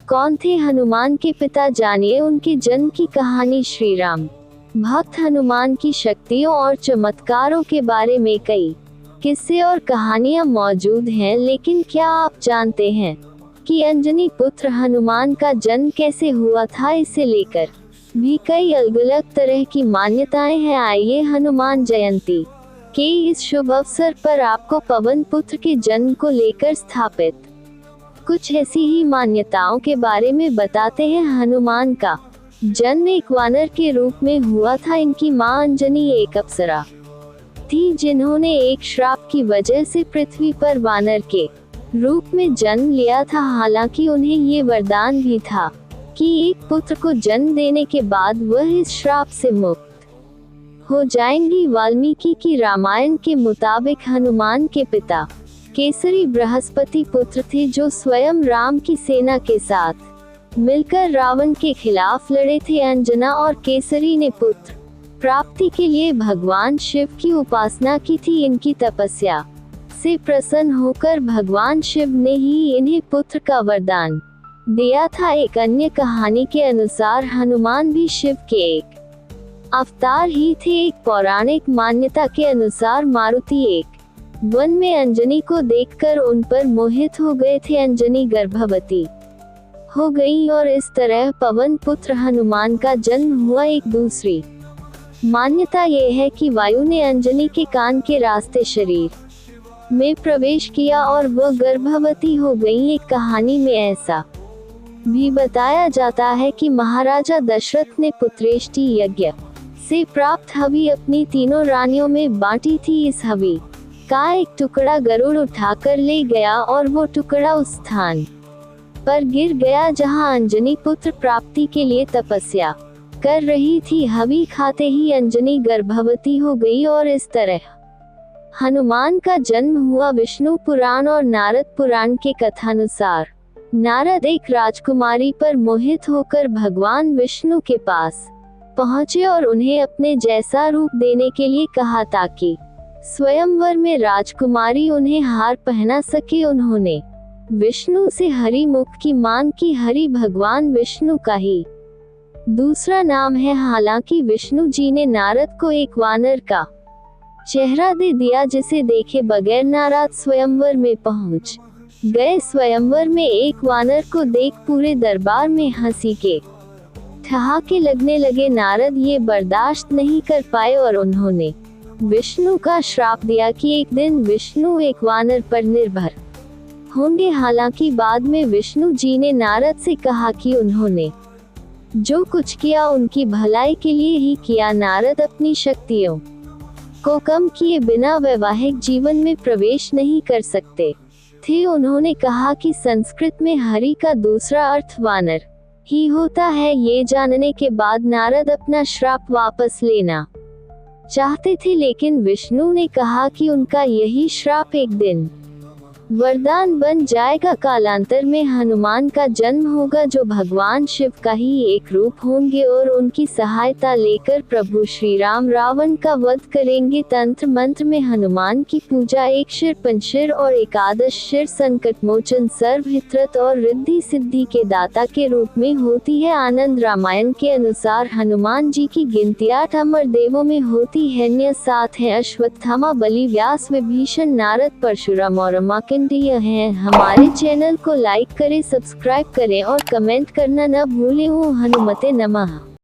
कौन थे हनुमान के पिता, जानिए उनके जन्म की कहानी। श्री राम भक्त हनुमान की शक्तियों और चमत्कारों के बारे में कई किस्से और कहानियां मौजूद हैं, लेकिन क्या आप जानते हैं कि अंजनी पुत्र हनुमान का जन्म कैसे हुआ था? इसे लेकर भी कई अलग अलग तरह की मान्यताएं हैं। आइए हनुमान जयंती के इस शुभ अवसर पर आपको पवन पुत्र के जन्म को लेकर स्थापित कुछ ऐसी ही मान्यताओं के बारे में बताते हैं। हनुमान का जन्म एक वानर के रूप में हुआ था। इनकी मां अंजनी एक अप्सरा थी, जिन्होंने एक श्राप की वजह से पृथ्वी पर वानर के रूप में जन्म लिया था। हालांकि उन्हें ये वरदान भी था कि एक पुत्र को जन्म देने के बाद वह इस श्राप से मुक्त हो जाएंगी। वाल्मीकि की रामायण के मुताबिक हनुमान के पिता केसरी बृहस्पति पुत्र थे, जो स्वयं राम की सेना के साथ मिलकर रावण के खिलाफ लड़े थे। अंजना और केसरी ने पुत्र प्राप्ति के लिए भगवान शिव की उपासना की थी। इनकी तपस्या से प्रसन्न होकर भगवान शिव ने ही इन्हें पुत्र का वरदान दिया था। एक अन्य कहानी के अनुसार हनुमान भी शिव के एक अवतार ही थे। एक पौराणिक मान्यता के अनुसार मारुति एक वन में अंजनी को देखकर उन पर मोहित हो गए थे। अंजनी गर्भवती हो गई और इस तरह पवन पुत्र हनुमान का जन्म हुआ। एक दूसरी मान्यता ये है कि वायु ने अंजनी के कान के रास्ते शरीर में प्रवेश किया और वह गर्भवती हो गई। एक कहानी में ऐसा भी बताया जाता है कि महाराजा दशरथ ने पुत्रेष्टि यज्ञ से प्राप्त हवि अपनी तीनों रानियों में बांटी थी। इस हवि का एक टुकड़ा गरुड़ उठाकर ले गया और वो टुकड़ा उस स्थान पर गिर गया जहां अंजनी पुत्र प्राप्ति के लिए तपस्या कर रही थी। हवि खाते ही अंजनी गर्भवती हो गई और इस तरह हनुमान का जन्म हुआ। विष्णु पुराण और नारद पुराण के कथानुसार नारद एक राजकुमारी पर मोहित होकर भगवान विष्णु के पास पहुंचे और उन्हें अपने जैसा रूप देने के लिए कहा ताकि स्वयंवर में राजकुमारी उन्हें हार पहना सके। उन्होंने विष्णु से हरि मुख की मांग की। हरि भगवान विष्णु का ही दूसरा नाम है। हालांकि विष्णु जी ने नारद को एक वानर का चेहरा दे दिया, जिसे देखे बगैर नारद स्वयंवर में पहुंच गए। स्वयंवर में एक वानर को देख पूरे दरबार में हंसी के ठहाके लगने लगे। नारद ये बर्दाश्त नहीं कर पाए और उन्होंने विष्णु का श्राप दिया कि एक दिन विष्णु एक वानर पर निर्भर होंगे। हालांकि बाद में विष्णु जी ने नारद से कहा कि उन्होंने जो कुछ किया उनकी भलाई के लिए ही किया। नारद अपनी शक्तियों को कम किए बिना वैवाहिक जीवन में प्रवेश नहीं कर सकते थे। उन्होंने कहा कि संस्कृत में हरि का दूसरा अर्थ वानर ही होता है। ये जानने के बाद नारद अपना श्राप वापस लेना चाहते थे, लेकिन विष्णु ने कहा कि उनका यही श्राप एक दिन वरदान बन जाएगा। कालांतर में हनुमान का जन्म होगा, जो भगवान शिव का ही एक रूप होंगे और उनकी सहायता लेकर प्रभु श्री राम रावण का वध करेंगे। तंत्र मंत्र में हनुमान की पूजा एक शिर, पंचशिर और एकादश शिर, संकट मोचन, सर्वहित्रत और रिद्धि सिद्धि के दाता के रूप में होती है। आनंद रामायण के अनुसार हनुमान जी की गिनती 8 अमर देवों में होती है। अन्य 7 है अश्वत्थामा, बलि, व्यास, विभीषण, नारद, परशुराम और हैं। हमारे चैनल को लाइक करें, सब्सक्राइब करें और कमेंट करना न भूलें। ओम हनुमते नमः।